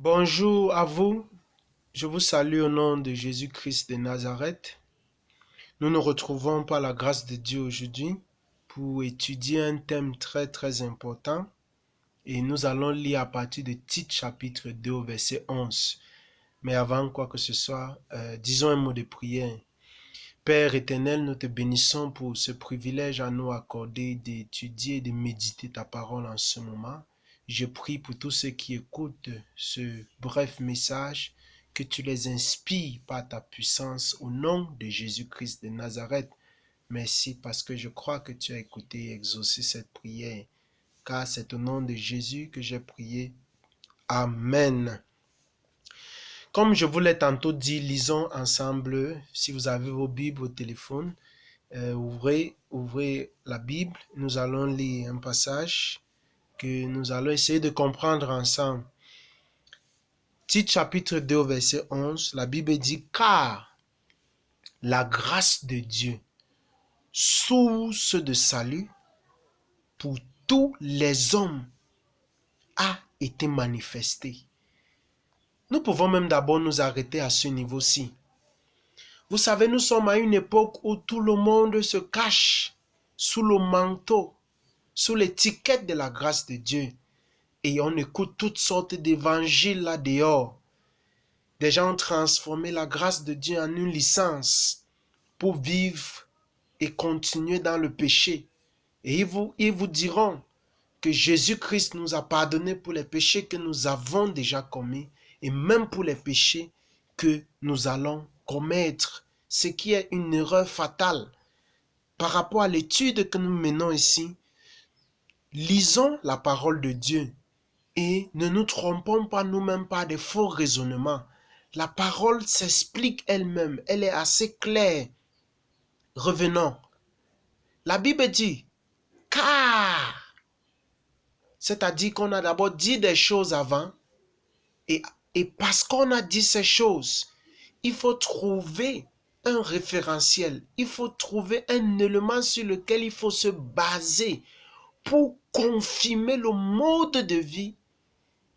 Bonjour à vous, je vous salue au nom de Jésus-Christ de Nazareth. Nous nous retrouvons par la grâce de Dieu aujourd'hui pour étudier un thème très important et nous allons lire à partir de Tite chapitre 2 au verset 11. Mais avant quoi que ce soit, disons un mot de prière. Père éternel, nous te bénissons pour ce privilège à nous accordé d'étudier et de méditer ta parole en ce moment. Je prie pour tous ceux qui écoutent ce bref message, que tu les inspires par ta puissance au nom de Jésus-Christ de Nazareth. Merci parce que je crois que tu as écouté et exaucé cette prière, car c'est au nom de Jésus que j'ai prié. Amen. Comme je vous l'ai tantôt dit, lisons ensemble, si vous avez vos Bibles au téléphone, ouvrez la Bible, nous allons lire un passage que nous allons essayer de comprendre ensemble. Tite chapitre 2 verset 11, la Bible dit « Car la grâce de Dieu, source de salut pour tous les hommes, a été manifestée. » Nous pouvons même d'abord nous arrêter à ce niveau-ci. Vous savez, nous sommes à une époque où tout le monde se cache sous le manteau, sous l'étiquette de la grâce de Dieu. Et on écoute toutes sortes d'évangiles là dehors. Des gens ont transformé la grâce de Dieu en une licence pour vivre et continuer dans le péché. Et ils vous diront que Jésus-Christ nous a pardonné pour les péchés que nous avons déjà commis et même pour les péchés que nous allons commettre, ce qui est une erreur fatale. Par rapport à l'étude que nous menons ici, lisons la parole de Dieu et ne nous trompons pas nous-mêmes par des faux raisonnements. La parole s'explique elle-même, elle est assez claire. Revenons. La Bible dit « car », c'est-à-dire qu'on a d'abord dit des choses avant, et parce qu'on a dit ces choses, il faut trouver un référentiel, il faut trouver un élément sur lequel il faut se baser pour confirmer le mode de vie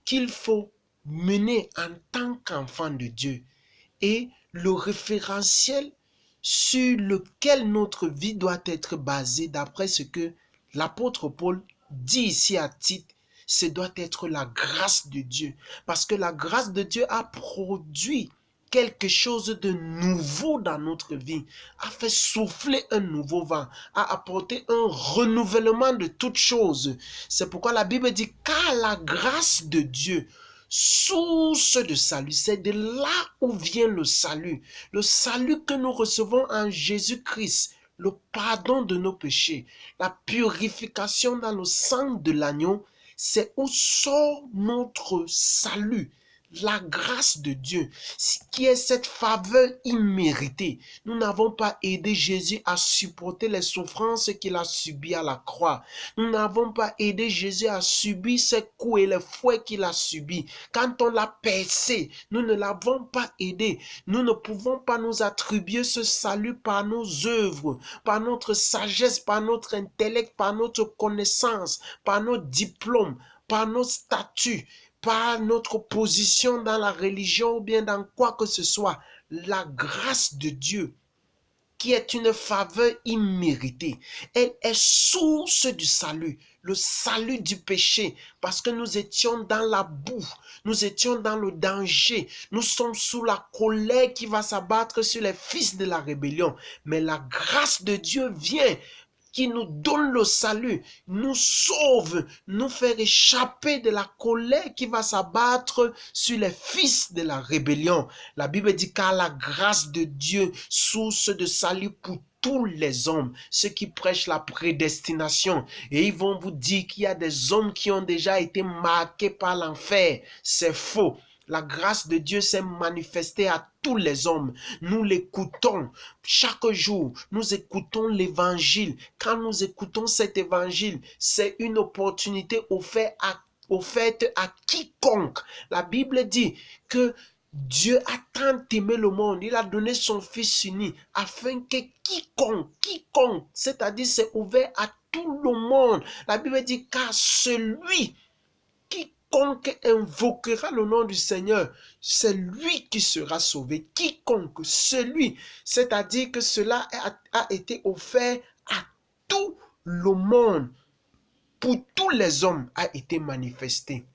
qu'il faut mener en tant qu'enfant de Dieu. Et le référentiel sur lequel notre vie doit être basée, d'après ce que l'apôtre Paul dit ici à Tite, ce doit être la grâce de Dieu. Parce que la grâce de Dieu a produit quelque chose de nouveau dans notre vie, a fait souffler un nouveau vent, a apporté un renouvellement de toutes choses. C'est pourquoi la Bible dit « car la grâce de Dieu, source de salut », c'est de là où vient le salut que nous recevons en Jésus-Christ, le pardon de nos péchés, la purification dans le sang de l'agneau, c'est où sort notre salut. La grâce de Dieu, qui est cette faveur imméritée. Nous n'avons pas aidé Jésus à supporter les souffrances qu'il a subies à la croix. Nous n'avons pas aidé Jésus à subir ces coups et les fouets qu'il a subis. Quand on l'a percé, nous ne l'avons pas aidé. Nous ne pouvons pas nous attribuer ce salut par nos œuvres, par notre sagesse, par notre intellect, par notre connaissance, par nos diplômes, par nos statuts, par notre position dans la religion ou bien dans quoi que ce soit. La grâce de Dieu, qui est une faveur imméritée, elle est source du salut, le salut du péché, parce que nous étions dans la boue, nous étions dans le danger, nous sommes sous la colère qui va s'abattre sur les fils de la rébellion. Mais la grâce de Dieu vient, qui nous donne le salut, nous sauve, nous fait échapper de la colère qui va s'abattre sur les fils de la rébellion. La Bible dit car la grâce de Dieu, source de salut pour tous les hommes, ceux qui prêchent la prédestination, et ils vont vous dire qu'il y a des hommes qui ont déjà été marqués par l'enfer. C'est faux. La grâce de Dieu s'est manifestée à tous les hommes. Nous l'écoutons chaque jour. Nous écoutons l'évangile. Quand nous écoutons cet évangile, c'est une opportunité offerte à quiconque. La Bible dit que Dieu a tant aimé le monde, il a donné son Fils uni, afin que quiconque, c'est-à-dire c'est ouvert à tout le monde. La Bible dit car celui quiconque invoquera le nom du Seigneur, c'est lui qui sera sauvé. Quiconque, celui, c'est-à-dire que cela a été offert à tout le monde, pour tous les hommes a été manifesté.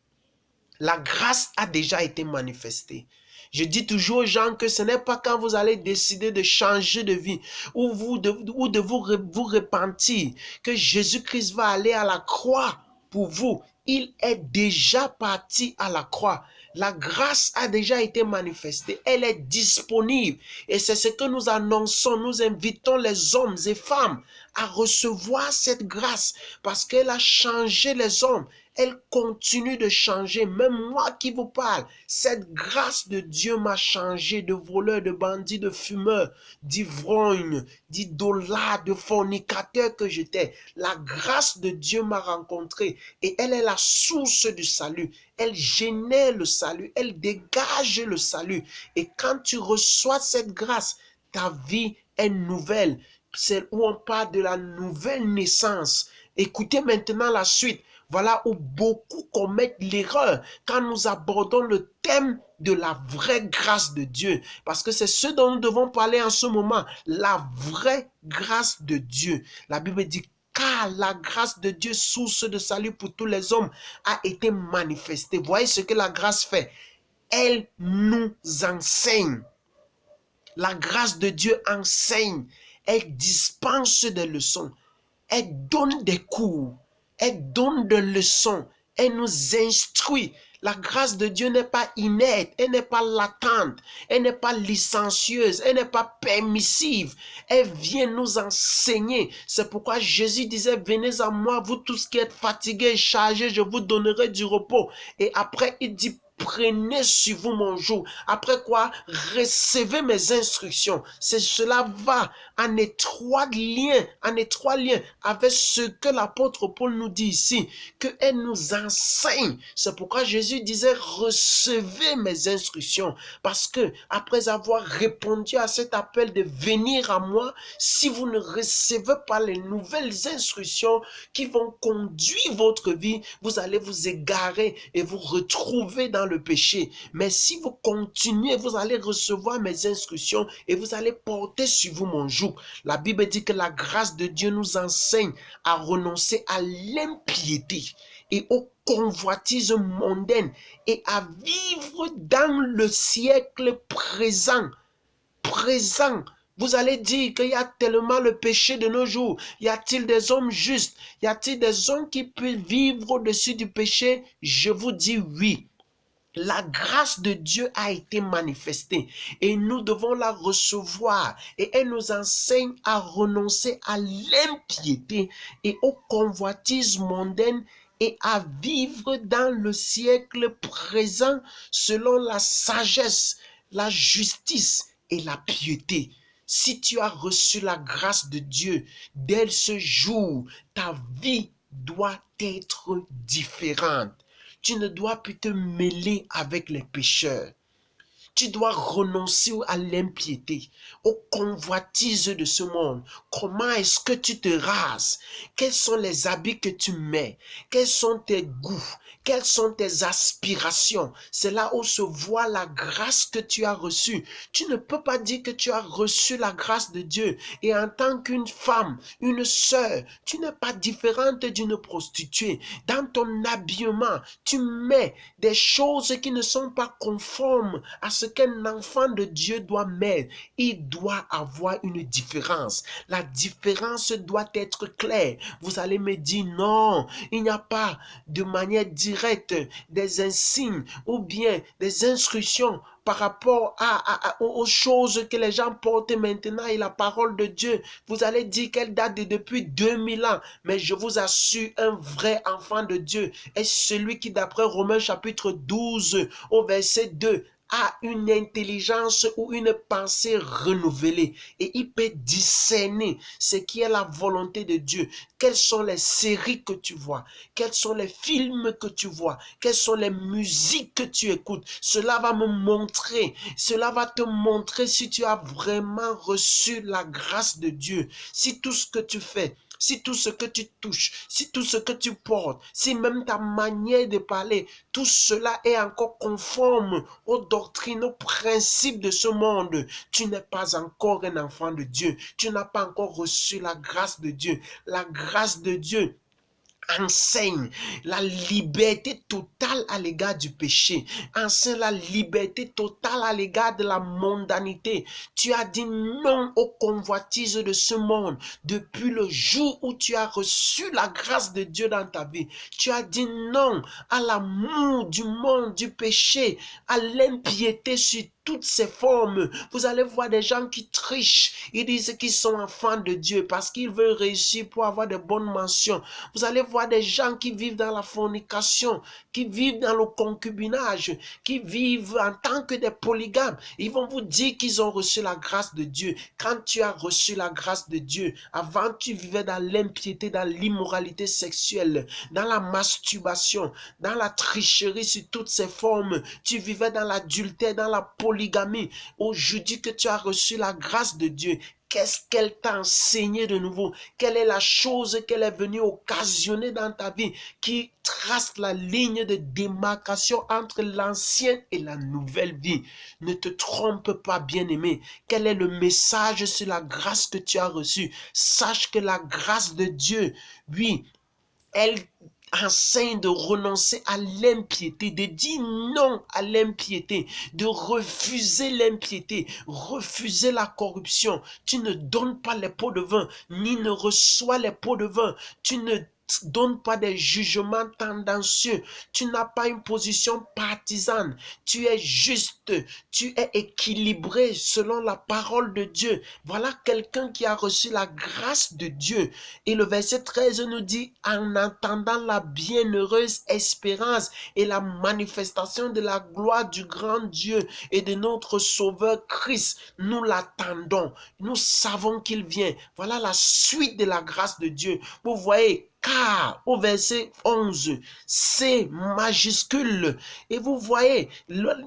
La grâce a déjà été manifestée. Je dis toujours aux gens que ce n'est pas quand vous allez décider de changer de vie ou de vous repentir que Jésus-Christ va aller à la croix pour vous. Il est déjà parti à la croix. La grâce a déjà été manifestée. Elle est disponible. Et c'est ce que nous annonçons. Nous invitons les hommes et femmes à recevoir cette grâce parce qu'elle a changé les hommes. Elle continue de changer. Même moi qui vous parle, cette grâce de Dieu m'a changé de voleur, de bandit, de fumeur, d'ivrogne, d'idolâtre, de fornicateur que j'étais. La grâce de Dieu m'a rencontré et elle est la source du salut. Elle génère le salut, elle dégage le salut. Et quand tu reçois cette grâce, ta vie est nouvelle. C'est où on parle de la nouvelle naissance. Écoutez maintenant la suite. Voilà où beaucoup commettent l'erreur quand nous abordons le thème de la vraie grâce de Dieu. Parce que c'est ce dont nous devons parler en ce moment. La vraie grâce de Dieu. La Bible dit, car la grâce de Dieu, source de salut pour tous les hommes, a été manifestée. Voyez ce que la grâce fait. Elle nous enseigne. La grâce de Dieu enseigne. Elle dispense des leçons. Elle donne des cours. Elle donne des leçons. Elle nous instruit. La grâce de Dieu n'est pas inerte. Elle n'est pas latente. Elle n'est pas licencieuse. Elle n'est pas permissive. Elle vient nous enseigner. C'est pourquoi Jésus disait, venez à moi, vous tous qui êtes fatigués et chargés, je vous donnerai du repos. Et après, il dit, prenez sur vous mon joug. Après quoi, recevez mes instructions. Cela va en étroit lien avec ce que l'apôtre Paul nous dit ici, qu'elle nous enseigne. C'est pourquoi Jésus disait, recevez mes instructions. Parce que après avoir répondu à cet appel de venir à moi, si vous ne recevez pas les nouvelles instructions qui vont conduire votre vie, vous allez vous égarer et vous retrouver dans le péché. Mais si vous continuez, vous allez recevoir mes instructions et vous allez porter sur vous mon joug. La Bible dit que la grâce de Dieu nous enseigne à renoncer à l'impiété et aux convoitises mondaines et à vivre dans le siècle présent. Vous allez dire qu'il y a tellement le péché de nos jours. Y a-t-il des hommes justes? Y a-t-il des hommes qui peuvent vivre au-dessus du péché? Je vous dis oui. La grâce de Dieu a été manifestée et nous devons la recevoir et elle nous enseigne à renoncer à l'impiété et aux convoitises mondaines et à vivre dans le siècle présent selon la sagesse, la justice et la piété. Si tu as reçu la grâce de Dieu, dès ce jour, ta vie doit être différente. Tu ne dois plus te mêler avec les pécheurs. Tu dois renoncer à l'impiété, aux convoitises de ce monde. Comment est-ce que tu te rases? Quels sont les habits que tu mets? Quels sont tes goûts? Quelles sont tes aspirations? C'est là où se voit la grâce que tu as reçue. Tu ne peux pas dire que tu as reçu la grâce de Dieu. Et en tant qu'une femme, une sœur, tu n'es pas différente d'une prostituée. Dans ton habillement, tu mets des choses qui ne sont pas conformes à ce qu'un enfant de Dieu doit mettre. Il doit avoir une différence. La différence doit être claire. Vous allez me dire non, il n'y a pas de manière directe des insignes ou bien des instructions par rapport aux choses que les gens portent maintenant et la parole de Dieu. Vous allez dire qu'elle date de depuis 2000 ans. Mais je vous assure, un vrai enfant de Dieu est celui qui, d'après Romains chapitre 12 au verset 2, a une intelligence ou une pensée renouvelée et il peut discerner ce qui est la volonté de Dieu. Quelles sont les séries que tu vois? Quels sont les films que tu vois? Quelles sont les musiques que tu écoutes? Cela va me montrer, cela va te montrer si tu as vraiment reçu la grâce de Dieu. Si tout ce que tu fais, si tout ce que tu touches, si tout ce que tu portes, si même ta manière de parler, tout cela est encore conforme aux doctrines, aux principes de ce monde, tu n'es pas encore un enfant de Dieu. Tu n'as pas encore reçu la grâce de Dieu. La grâce de Dieu enseigne la liberté totale à l'égard du péché, enseigne la liberté totale à l'égard de la mondanité. Tu as dit non aux convoitises de ce monde depuis le jour où tu as reçu la grâce de Dieu dans ta vie. Tu as dit non à l'amour du monde, du péché, à l'impiété sur toutes ces formes. Vous allez voir des gens qui trichent. Ils disent qu'ils sont enfants de Dieu parce qu'ils veulent réussir pour avoir de bonnes mentions. Vous allez voir des gens qui vivent dans la fornication, qui vivent dans le concubinage, qui vivent en tant que des polygames. Ils vont vous dire qu'ils ont reçu la grâce de Dieu. Quand tu as reçu la grâce de Dieu, avant tu vivais dans l'impiété, dans l'immoralité sexuelle, dans la masturbation, dans la tricherie sur toutes ses formes. Tu vivais dans l'adultère, dans la polygamie. Aujourd'hui que tu as reçu la grâce de Dieu, qu'est-ce qu'elle t'a enseigné de nouveau? Quelle est la chose qu'elle est venue occasionner dans ta vie qui trace la ligne de démarcation entre l'ancienne et la nouvelle vie? Ne te trompe pas, bien-aimé. Quel est le message sur la grâce que tu as reçue? Sache que la grâce de Dieu, oui, elle enseigne de renoncer à l'impiété, de dire non à l'impiété, de refuser l'impiété, refuser la corruption. Tu ne donnes pas les pots de vin, ni ne reçois les pots de vin. Tu ne donne pas des jugements tendancieux. Tu n'as pas une position partisane. Tu es juste. Tu es équilibré selon la parole de Dieu. Voilà quelqu'un qui a reçu la grâce de Dieu. Et le verset 13 nous dit, en attendant la bienheureuse espérance et la manifestation de la gloire du grand Dieu et de notre Sauveur Christ, nous l'attendons. Nous savons qu'il vient. Voilà la suite de la grâce de Dieu. Vous voyez, car au verset 11, c'est majuscule. Et vous voyez,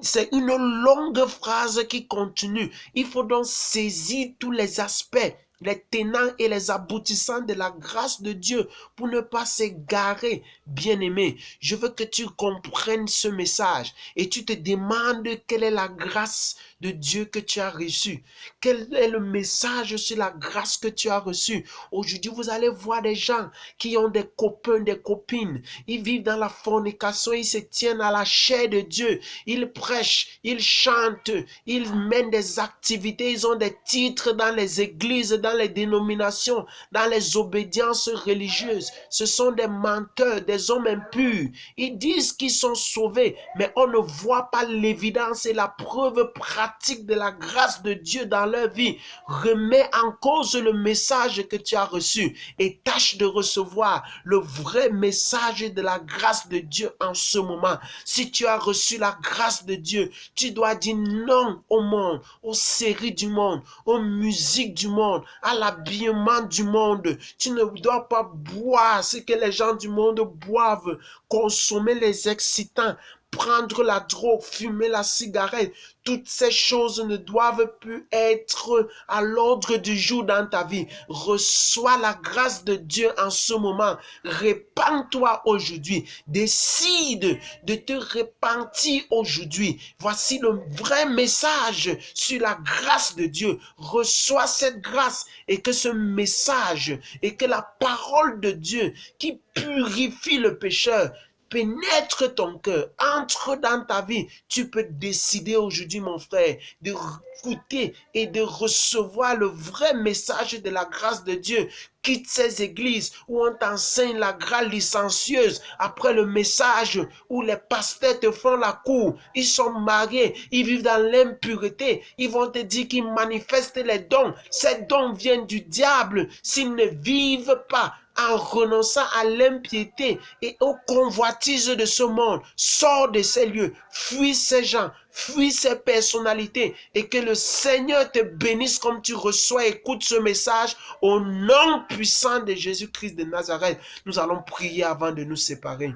c'est une longue phrase qui continue. Il faut donc saisir tous les aspects, les tenants et les aboutissants de la grâce de Dieu pour ne pas s'égarer. Bien-aimé, je veux que tu comprennes ce message et tu te demandes quelle est la grâce de Dieu que tu as reçue. Quel est le message sur la grâce que tu as reçue. Aujourd'hui, vous allez voir des gens qui ont des copains, des copines. Ils vivent dans la fornication, ils se tiennent à la chair de Dieu. Ils prêchent, ils chantent, ils mènent des activités, ils ont des titres dans les églises, dans les dénominations, dans les obédiences religieuses. Ce sont des menteurs, des hommes impurs. Ils disent qu'ils sont sauvés, mais on ne voit pas l'évidence et la preuve pratique de la grâce de Dieu dans leur vie. Remets en cause le message que tu as reçu et tâche de recevoir le vrai message de la grâce de Dieu en ce moment. Si tu as reçu la grâce de Dieu, tu dois dire non au monde, aux séries du monde, aux musiques du monde, à l'habillement du monde. Tu ne dois pas boire ce que les gens du monde boivent, consommer les excitants, prendre la drogue, fumer la cigarette. Toutes ces choses ne doivent plus être à l'ordre du jour dans ta vie. Reçois la grâce de Dieu en ce moment. Répands-toi aujourd'hui. Décide de te repentir aujourd'hui. Voici le vrai message sur la grâce de Dieu. Reçois cette grâce et que ce message et que la parole de Dieu qui purifie le pécheur pénètre ton cœur, entre dans ta vie. Tu peux décider aujourd'hui, mon frère, de écouter et de recevoir le vrai message de la grâce de Dieu. Quitte ces églises où on t'enseigne la grâce licencieuse après le message où les pasteurs te font la cour. Ils sont mariés, ils vivent dans l'impureté. Ils vont te dire qu'ils manifestent les dons. Ces dons viennent du diable s'ils ne vivent pas en renonçant à l'impiété et aux convoitises de ce monde. Sors de ces lieux, fuis ces gens, fuis ces personnalités et que le Seigneur te bénisse comme tu reçois. Écoute ce message au nom puissant de Jésus-Christ de Nazareth. Nous allons prier avant de nous séparer.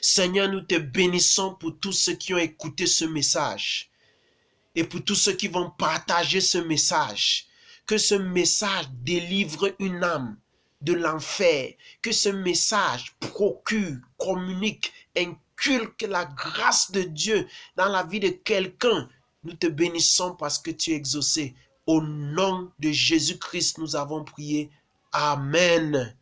Seigneur, nous te bénissons pour tous ceux qui ont écouté ce message et pour tous ceux qui vont partager ce message. Que ce message délivre une âme de l'enfer. Que ce message procure, communique, inculque la grâce de Dieu dans la vie de quelqu'un. Nous te bénissons parce que tu es exaucé. Au nom de Jésus-Christ, nous avons prié. Amen.